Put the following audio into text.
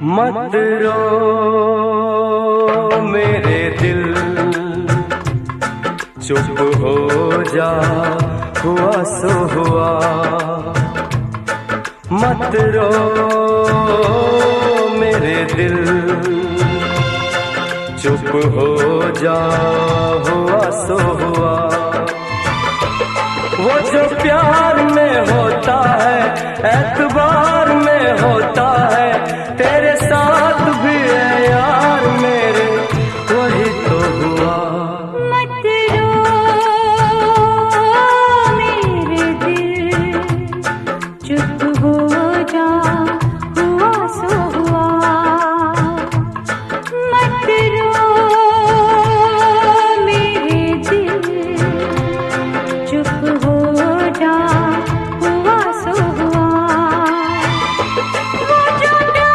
मत रो मेरे दिल, चुप हो जा, हुआ सो हुआ। मत रो मेरे दिल, चुप हो जा, हुआ सो हुआ। वो जो प्यार में होता है, एतबार में होता है,